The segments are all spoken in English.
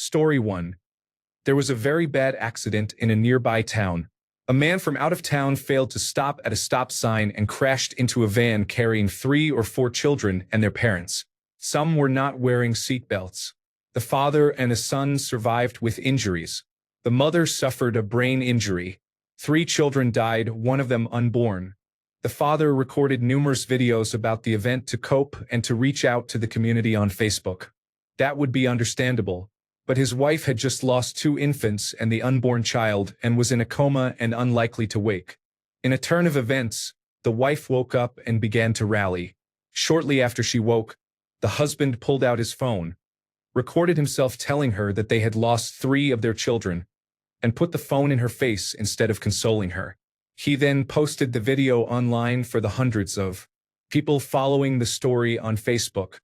Story 1. There was a very bad accident in a nearby town. A man from out of town failed to stop at a stop sign and crashed into a van carrying 3 or 4 children and their parents. Some were not wearing seatbelts. The father and a son survived with injuries. The mother suffered a brain injury. 3 children died, one of them unborn. The father recorded numerous videos about the event to cope and to reach out to the community on Facebook. That would be understandable. But his wife had just lost 2 infants and the unborn child and was in a coma and unlikely to wake. In a turn of events, the wife woke up and began to rally. Shortly after she woke, the husband pulled out his phone, recorded himself telling her that they had lost 3 of their children, and put the phone in her face instead of consoling her. He then posted the video online for the hundreds of people following the story on Facebook.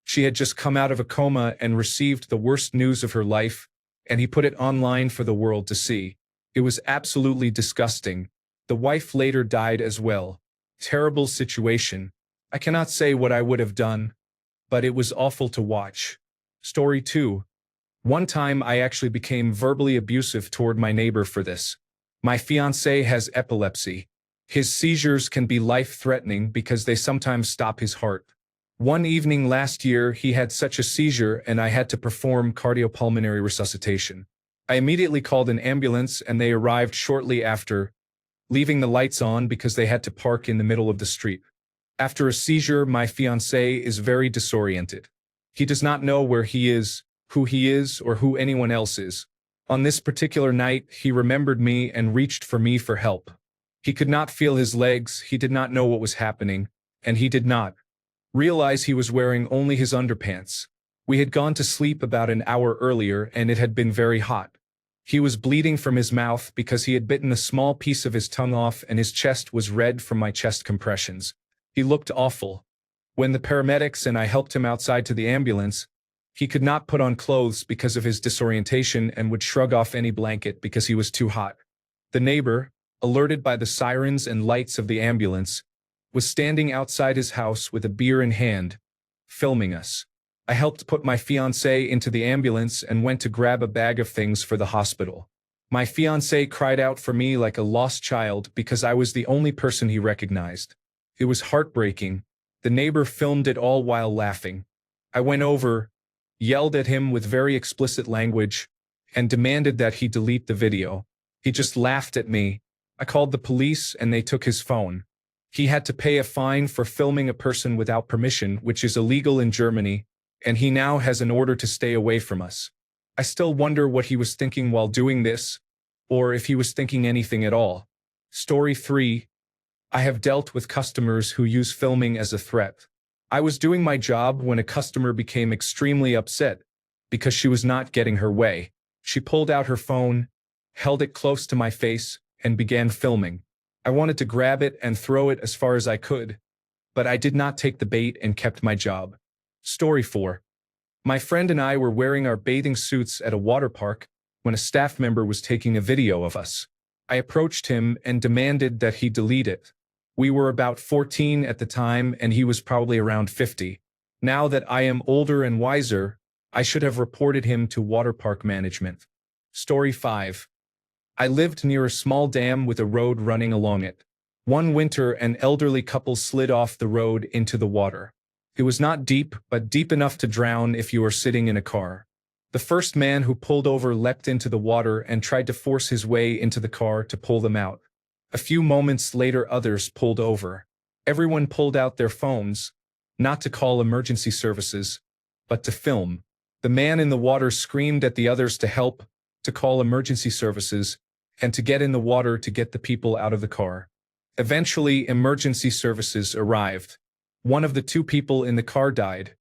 She had just come out of a coma and received the worst news of her life, and he put it online for the world to see. It was absolutely disgusting. The wife later died as well. Terrible situation. I cannot say what I would have done, but it was awful to watch. Story 2. One time I actually became verbally abusive toward my neighbor for this. My fiancé has epilepsy. His seizures can be life-threatening because they sometimes stop his heart. One evening last year, he had such a seizure and I had to perform cardiopulmonary resuscitation. I immediately called an ambulance and they arrived shortly after, leaving the lights on because they had to park in the middle of the street. After a seizure, my fiancé is very disoriented. He does not know where he is, or who anyone else is. On this particular night, he remembered me and reached for me for help. He could not feel his legs, he did not know what was happening, and he did not realize he was wearing only his underpants. We had gone to sleep about an hour earlier and it had been very hot. He was bleeding from his mouth because he had bitten a small piece of his tongue off and his chest was red from my chest compressions. He looked awful. When the paramedics and I helped him outside to the ambulance, he could not put on clothes because of his disorientation and would shrug off any blanket because he was too hot. The neighbor, alerted by the sirens and lights of the ambulance, was standing outside his house with a beer in hand, filming us. I helped put my fiancé into the ambulance and went to grab a bag of things for the hospital. My fiancé cried out for me like a lost child because I was the only person he recognized. It was heartbreaking. The neighbor filmed it all while laughing. I went over, yelled at him with very explicit language, and demanded that he delete the video. He just laughed at me. I called the police and they took his phone. He had to pay a fine for filming a person without permission, which is illegal in Germany, and he now has an order to stay away from us. I still wonder what he was thinking while doing this, or if he was thinking anything at all. Story 3. I have dealt with customers who use filming as a threat. I was doing my job when a customer became extremely upset because she was not getting her way. She pulled out her phone, held it close to my face, and began filming. I wanted to grab it and throw it as far as I could, but I did not take the bait and kept my job. Story 4. My friend and I were wearing our bathing suits at a water park when a staff member was taking a video of us. I approached him and demanded that he delete it. We were about 14 at the time and he was probably around 50. Now that I am older and wiser, I should have reported him to water park management. Story 5. I lived near a small dam with a road running along it. One winter, an elderly couple slid off the road into the water. It was not deep, but deep enough to drown if you were sitting in a car. The first man who pulled over leapt into the water and tried to force his way into the car to pull them out. A few moments later, others pulled over. Everyone pulled out their phones, not to call emergency services, but to film. The man in the water screamed at the others to help, to call emergency services, and to get in the water to get the people out of the car. Eventually, emergency services arrived. One of the 2 people in the car died.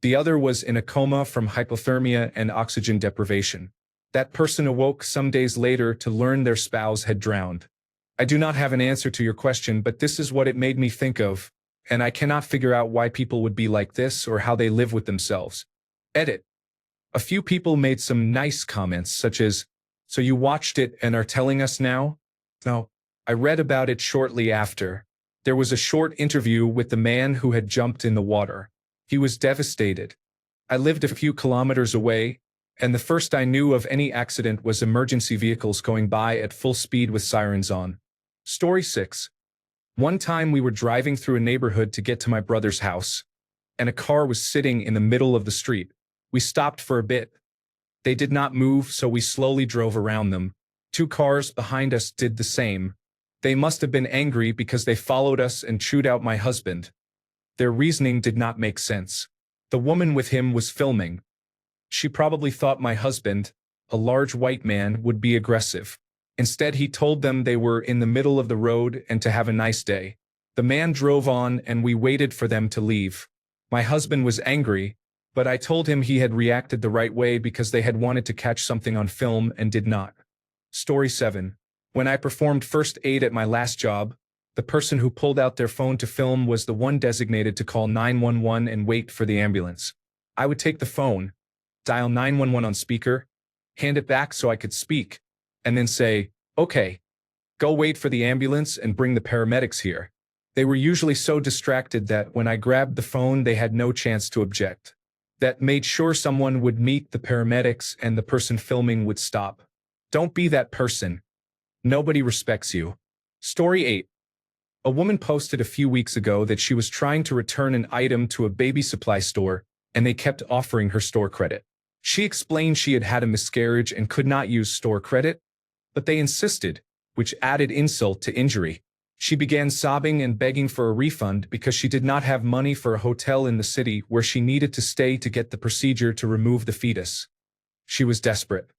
The other was in a coma from hypothermia and oxygen deprivation. That person awoke some days later to learn their spouse had drowned. I do not have an answer to your question, but this is what it made me think of, and I cannot figure out why people would be like this or how they live with themselves. Edit. A few people made some nice comments such as, "So you watched it and are telling us now?" No. I read about it shortly after. There was a short interview with the man who had jumped in the water. He was devastated. I lived a few kilometers away, And the first I knew of any accident was emergency vehicles going by at full speed with sirens on. Story 6. One time we were driving through a neighborhood to get to my brother's house, and a car was sitting in the middle of the street. We stopped for a bit. They did not move, so we slowly drove around them. Two cars behind us did the same. They must have been angry because they followed us and chewed out my husband. Their reasoning did not make sense. The woman with him was filming. She probably thought my husband, a large white man, would be aggressive. Instead, he told them they were in the middle of the road and to have a nice day. The man drove on and we waited for them to leave. My husband was angry, but I told him he had reacted the right way because they had wanted to catch something on film and did not. Story 7. When I performed first aid at my last job, the person who pulled out their phone to film was the one designated to call 911 and wait for the ambulance. I would take the phone, dial 911 on speaker, hand it back so I could speak, and then say, "Okay, go wait for the ambulance and bring the paramedics here." They were usually so distracted that when I grabbed the phone they had no chance to object. That made sure someone would meet the paramedics and the person filming would stop. Don't be that person. Nobody respects you. Story 8. A woman posted a few weeks ago that she was trying to return an item to a baby supply store, and they kept offering her store credit. She explained she had had a miscarriage and could not use store credit, but they insisted, which added insult to injury. She began sobbing and begging for a refund because she did not have money for a hotel in the city where she needed to stay to get the procedure to remove the fetus. She was desperate.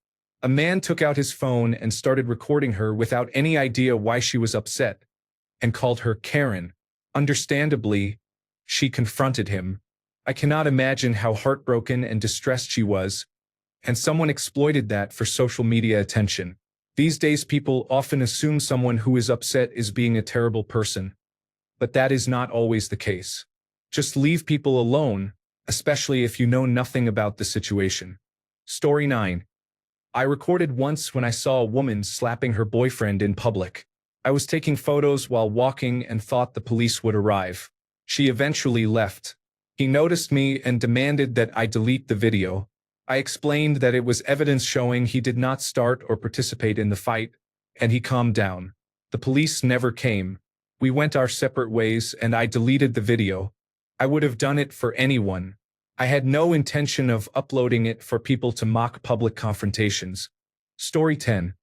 A man took out his phone and started recording her without any idea why she was upset, and called her Karen. Understandably, she confronted him. I cannot imagine how heartbroken and distressed she was, and someone exploited that for social media attention. These days people often assume someone who is upset is being a terrible person, but that is not always the case. Just leave people alone, especially if you know nothing about the situation. Story 9. I recorded once when I saw a woman slapping her boyfriend in public. I was taking photos while walking and thought the police would arrive. She eventually left. He noticed me and demanded that I delete the video. I explained that it was evidence showing he did not start or participate in the fight, and he calmed down. The police never came. We went our separate ways and I deleted the video. I would have done it for anyone. I had no intention of uploading it for people to mock public confrontations. Story 10.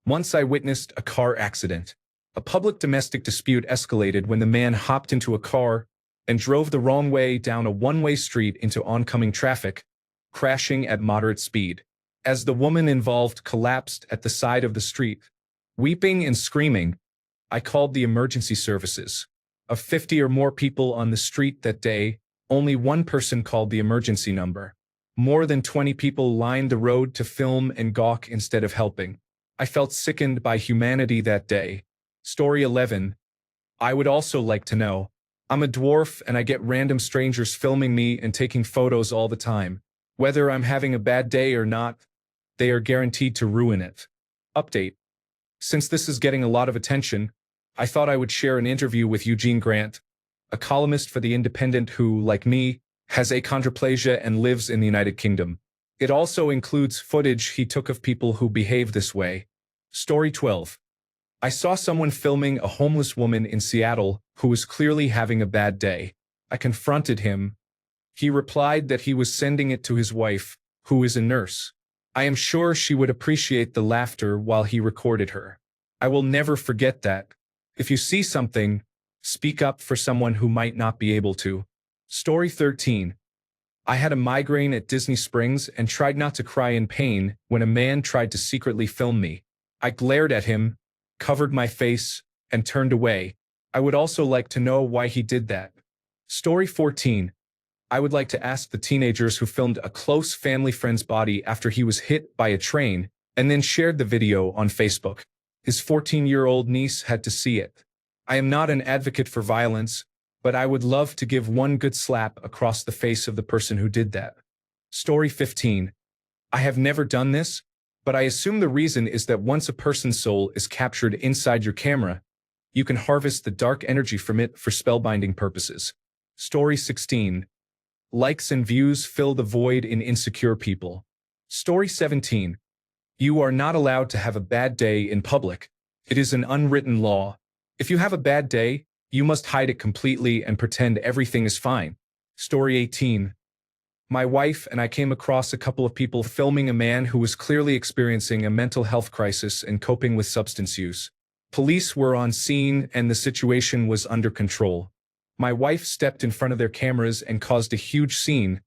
Once I witnessed a car accident. A public domestic dispute escalated when the man hopped into a car and drove the wrong way down a one-way street into oncoming traffic, crashing at moderate speed. As the woman involved collapsed at the side of the street, weeping and screaming, I called the emergency services. Of 50 or more people on the street that day, only one person called the emergency number. More than 20 people lined the road to film and gawk instead of helping. I felt sickened by humanity that day. Story 11. I would also like to know. I'm a dwarf and I get random strangers filming me and taking photos all the time. Whether I'm having a bad day or not, they are guaranteed to ruin it. Update. Since this is getting a lot of attention, I thought I would share an interview with Eugene Grant, a columnist for The Independent who, like me, has achondroplasia and lives in the United Kingdom. It also includes footage he took of people who behave this way. Story 12. I saw someone filming a homeless woman in Seattle who was clearly having a bad day. I confronted him. He replied that he was sending it to his wife, who is a nurse. I am sure she would appreciate the laughter while he recorded her. I will never forget that. If you see something, speak up for someone who might not be able to. Story 13. I had a migraine at Disney Springs and tried not to cry in pain when a man tried to secretly film me. I glared at him, covered my face, and turned away. I would also like to know why he did that. Story 14. I would like to ask the teenagers who filmed a close family friend's body after he was hit by a train and then shared the video on Facebook. His 14-year-old niece had to see it. I am not an advocate for violence, but I would love to give one good slap across the face of the person who did that. Story 15. I have never done this, but I assume the reason is that once a person's soul is captured inside your camera, you can harvest the dark energy from it for spellbinding purposes. Story 16. Likes and views fill the void in insecure people. Story 17. You are not allowed to have a bad day in public. It is an unwritten law. If you have a bad day, you must hide it completely and pretend everything is fine. Story 18. My wife and I came across a couple of people filming a man who was clearly experiencing a mental health crisis and coping with substance use. Police were on scene and the situation was under control. My wife stepped in front of their cameras and caused a huge scene,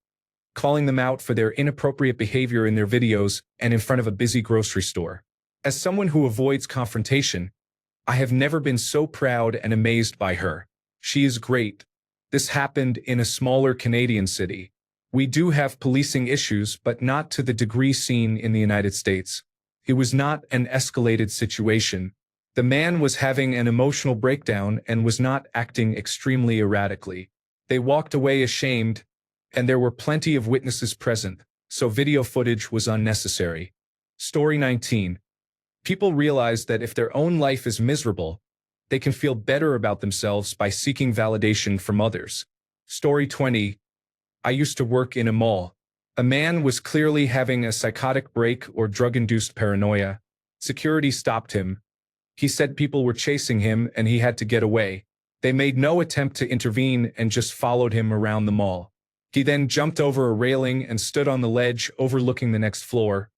calling them out for their inappropriate behavior in their videos and in front of a busy grocery store. As someone who avoids confrontation, I have never been so proud and amazed by her. She is great. This happened in a smaller Canadian city. We do have policing issues, but not to the degree seen in the United States. It was not an escalated situation. The man was having an emotional breakdown and was not acting extremely erratically. They walked away ashamed, and there were plenty of witnesses present, so video footage was unnecessary. Story 19. People realize that if their own life is miserable, they can feel better about themselves by seeking validation from others. Story 20. I used to work in a mall. A man was clearly having a psychotic break or drug-induced paranoia. Security stopped him. He said people were chasing him and he had to get away. They made no attempt to intervene and just followed him around the mall. He then jumped over a railing and stood on the ledge overlooking the next floor,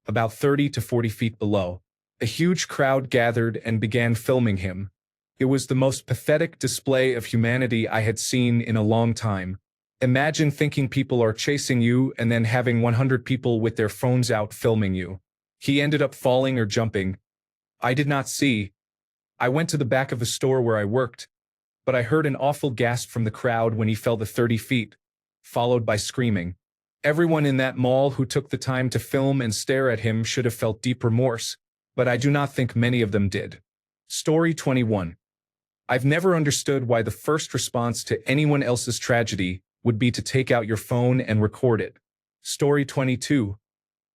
about 30 to 40 feet below. A huge crowd gathered and began filming him. It was the most pathetic display of humanity I had seen in a long time. Imagine thinking people are chasing you and then having 100 people with their phones out filming you. He ended up falling or jumping. I did not see. I went to the back of the store where I worked, but I heard an awful gasp from the crowd when he fell to 30 feet, followed by screaming. Everyone in that mall who took the time to film and stare at him should have felt deep remorse, but I do not think many of them did. Story 21. I've never understood why the first response to anyone else's tragedy would be to take out your phone and record it. Story 22.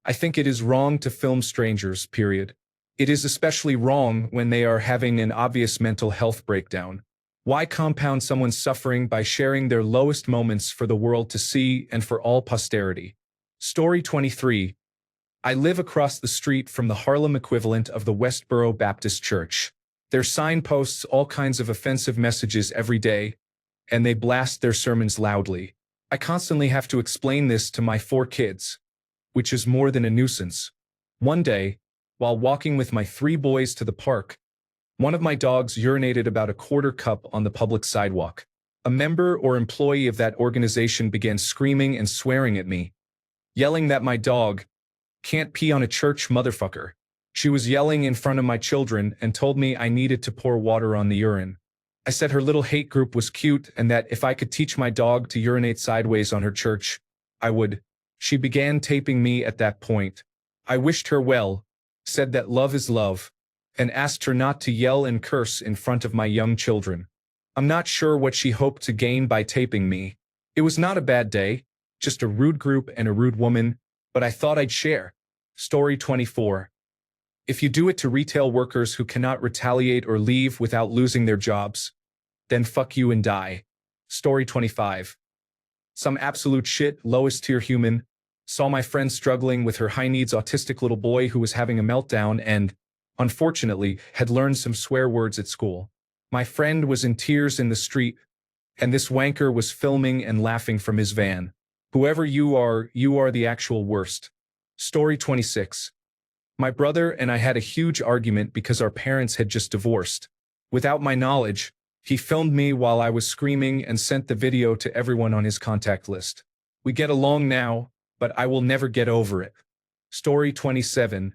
I think it is wrong to film strangers, period. It is especially wrong when they are having an obvious mental health breakdown. Why compound someone's suffering by sharing their lowest moments for the world to see and for all posterity? Story 23. I live across the street from the Harlem equivalent of the Westboro Baptist Church. Their sign posts all kinds of offensive messages every day, and they blast their sermons loudly. I constantly have to explain this to my 4 kids, which is more than a nuisance. One day, while walking with my 3 boys to the park, one of my dogs urinated about a quarter cup on the public sidewalk. A member or employee of that organization began screaming and swearing at me, yelling that my dog can't pee on a church, motherfucker. She was yelling in front of my children and told me I needed to pour water on the urine. I said her little hate group was cute and that if I could teach my dog to urinate sideways on her church, I would. She began taping me at that point. I wished her well, said that love is love, and asked her not to yell and curse in front of my young children. I'm not sure what she hoped to gain by taping me. It was not a bad day, just a rude group and a rude woman, but I thought I'd share. Story 24. If you do it to retail workers who cannot retaliate or leave without losing their jobs, then fuck you and die. Story 25. Some absolute shit, lowest tier human, saw my friend struggling with her high-needs autistic little boy who was having a meltdown and, unfortunately, had learned some swear words at school. My friend was in tears in the street, and this wanker was filming and laughing from his van. Whoever you are the actual worst. Story 26. My brother and I had a huge argument because our parents had just divorced. Without my knowledge, he filmed me while I was screaming and sent the video to everyone on his contact list. We get along now, but I will never get over it. Story 27.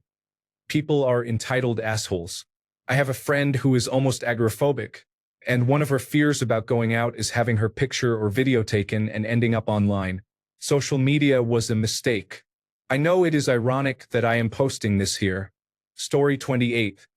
People are entitled assholes. I have a friend who is almost agoraphobic, and one of her fears about going out is having her picture or video taken and ending up online. Social media was a mistake. I know it is ironic that I am posting this here. Story 28.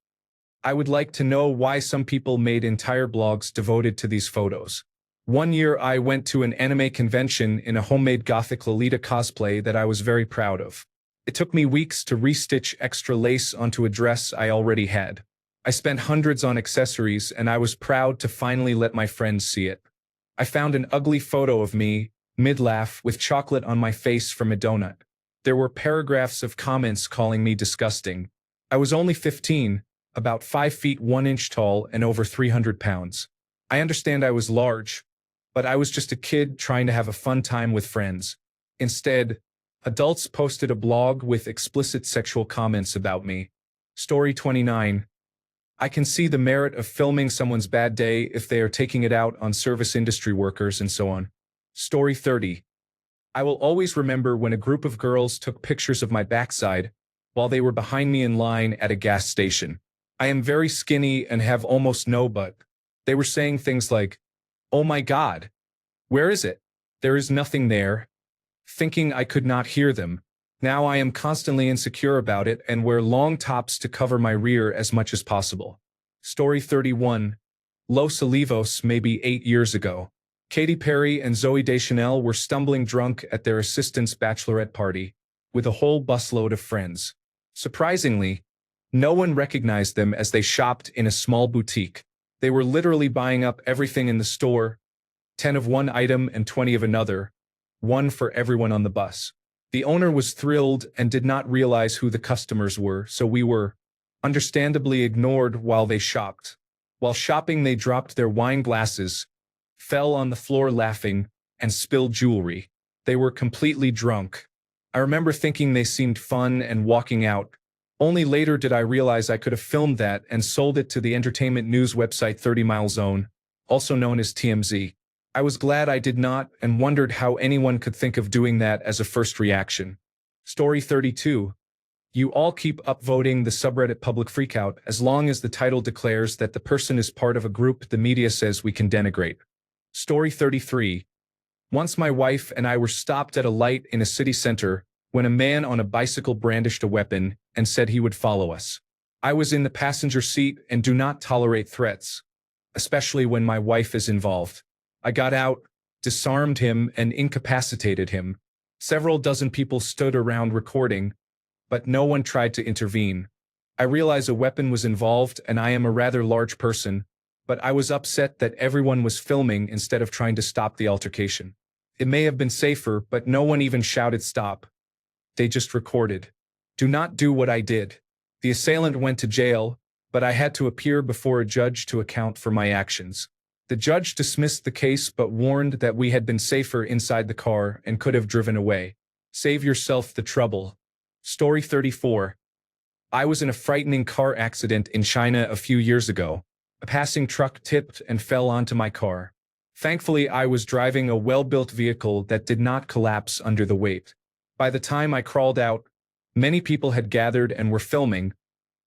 I would like to know why some people made entire blogs devoted to these photos. One year I went to an anime convention in a homemade gothic Lolita cosplay that I was very proud of. It took me weeks to restitch extra lace onto a dress I already had. I spent hundreds on accessories and I was proud to finally let my friends see it. I found an ugly photo of me, mid-laugh, with chocolate on my face from a donut. There were paragraphs of comments calling me disgusting. I was only 15, about 5 feet 1 inch tall and over 300 pounds. I understand I was large, but I was just a kid trying to have a fun time with friends. Instead, adults posted a blog with explicit sexual comments about me. Story 29. I can see the merit of filming someone's bad day if they are taking it out on service industry workers and so on. Story 30. I will always remember when a group of girls took pictures of my backside while they were behind me in line at a gas station. I am very skinny and have almost no butt. They were saying things like, "Oh my God, where is it? There is nothing there," thinking I could not hear them. Now I am constantly insecure about it and wear long tops to cover my rear as much as possible. Story 31. Los Olivos, maybe 8 years ago. Katy Perry and Zooey Deschanel were stumbling drunk at their assistant's bachelorette party, with a whole busload of friends. Surprisingly, no one recognized them as they shopped in a small boutique. They were literally buying up everything in the store, 10 of one item and 20 of another, one for everyone on the bus. The owner was thrilled and did not realize who the customers were, so we were, understandably, ignored while they shopped. While shopping, they dropped their wine glasses, fell on the floor laughing, and spilled jewelry. They were completely drunk. I remember thinking they seemed fun and walking out. Only later did I realize I could have filmed that and sold it to the entertainment news website 30 Mile Zone, also known as TMZ. I was glad I did not and wondered how anyone could think of doing that as a first reaction. Story 32. You all keep upvoting the subreddit public freakout as long as the title declares that the person is part of a group the media says we can denigrate. Story 33. Once my wife and I were stopped at a light in a city center when a man on a bicycle brandished a weapon and said he would follow us. I was in the passenger seat and do not tolerate threats, especially when my wife is involved. I got out, disarmed him, and incapacitated him. Several dozen people stood around recording, but no one tried to intervene. I realize a weapon was involved and I am a rather large person, but I was upset that everyone was filming instead of trying to stop the altercation. It may have been safer, but no one even shouted stop. They just recorded. Do not do what I did. The assailant went to jail, but I had to appear before a judge to account for my actions. The judge dismissed the case but warned that we had been safer inside the car and could have driven away. Save yourself the trouble. Story 34. I was in a frightening car accident in China a few years ago. A passing truck tipped and fell onto my car. Thankfully, I was driving a well-built vehicle that did not collapse under the weight. By the time I crawled out, many people had gathered and were filming,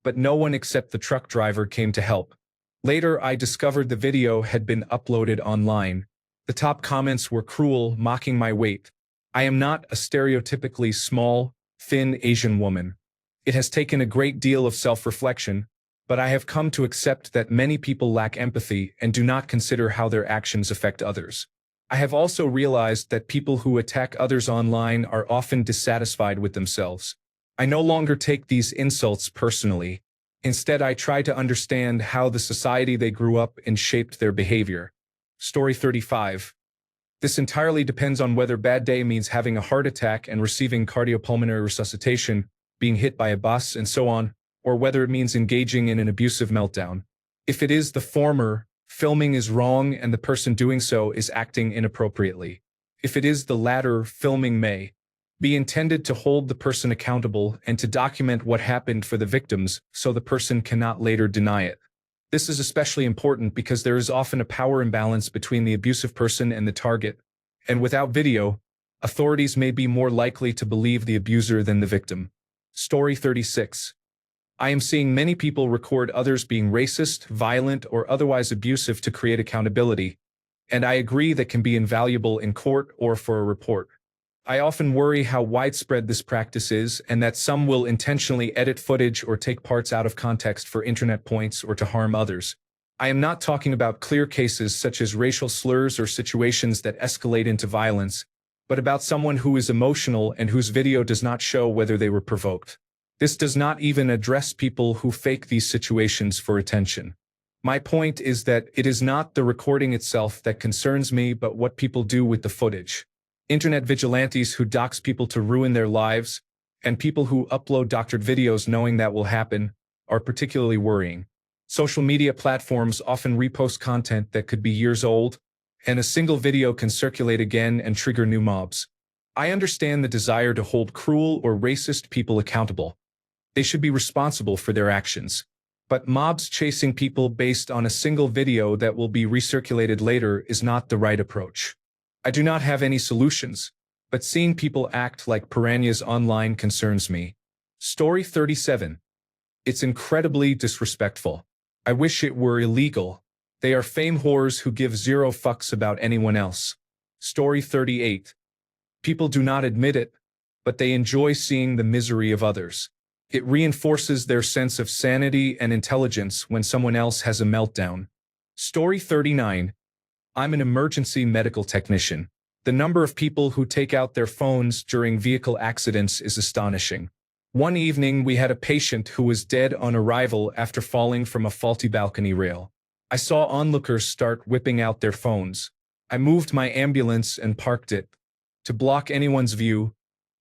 but no one except the truck driver came to help. Later, I discovered the video had been uploaded online. The top comments were cruel, mocking my weight. I am not a stereotypically small, thin Asian woman. It has taken a great deal of self-reflection, but I have come to accept that many people lack empathy and do not consider how their actions affect others. I have also realized that people who attack others online are often dissatisfied with themselves. I no longer take these insults personally. Instead, I try to understand how the society they grew up in shaped their behavior. Story 35. This entirely depends on whether bad day means having a heart attack and receiving cardiopulmonary resuscitation, being hit by a bus, and so on, or whether it means engaging in an abusive meltdown. If it is the former, filming is wrong and the person doing so is acting inappropriately. If it is the latter, filming may be intended to hold the person accountable and to document what happened for the victims so the person cannot later deny it. This is especially important because there is often a power imbalance between the abusive person and the target, and without video, authorities may be more likely to believe the abuser than the victim. Story 36. I am seeing many people record others being racist, violent, or otherwise abusive to create accountability, and I agree that can be invaluable in court or for a report. I often worry how widespread this practice is and that some will intentionally edit footage or take parts out of context for internet points or to harm others. I am not talking about clear cases such as racial slurs or situations that escalate into violence, but about someone who is emotional and whose video does not show whether they were provoked. This does not even address people who fake these situations for attention. My point is that it is not the recording itself that concerns me but what people do with the footage. Internet vigilantes who dox people to ruin their lives, And people who upload doctored videos knowing that will happen are particularly worrying. Social media platforms often repost content that could be years old, and a single video can circulate again and trigger new mobs. I understand the desire to hold cruel or racist people accountable. They should be responsible for their actions. But mobs chasing people based on a single video that will be recirculated later is not the right approach. I do not have any solutions, but seeing people act like piranhas online concerns me. Story 37. It's incredibly disrespectful. I wish it were illegal. They are fame whores who give zero fucks about anyone else. Story 38. People do not admit it, but they enjoy seeing the misery of others. It reinforces their sense of sanity and intelligence when someone else has a meltdown. Story 39. I'm an emergency medical technician. The number of people who take out their phones during vehicle accidents is astonishing. One evening, we had a patient who was dead on arrival after falling from a faulty balcony rail. I saw onlookers start whipping out their phones. I moved my ambulance and parked it to block anyone's view,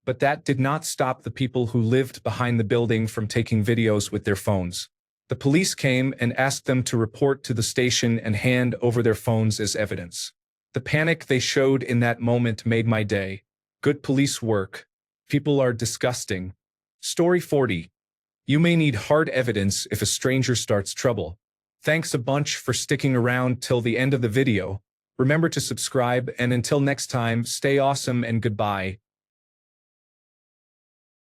but that did not stop the people who lived behind the building from taking videos with their phones. The police came and asked them to report to the station and hand over their phones as evidence. The panic they showed in that moment made my day. Good police work. People are disgusting. Story 40. You may need hard evidence if a stranger starts trouble. Thanks a bunch for sticking around till the end of the video. Remember to subscribe, and until next time, stay awesome and goodbye.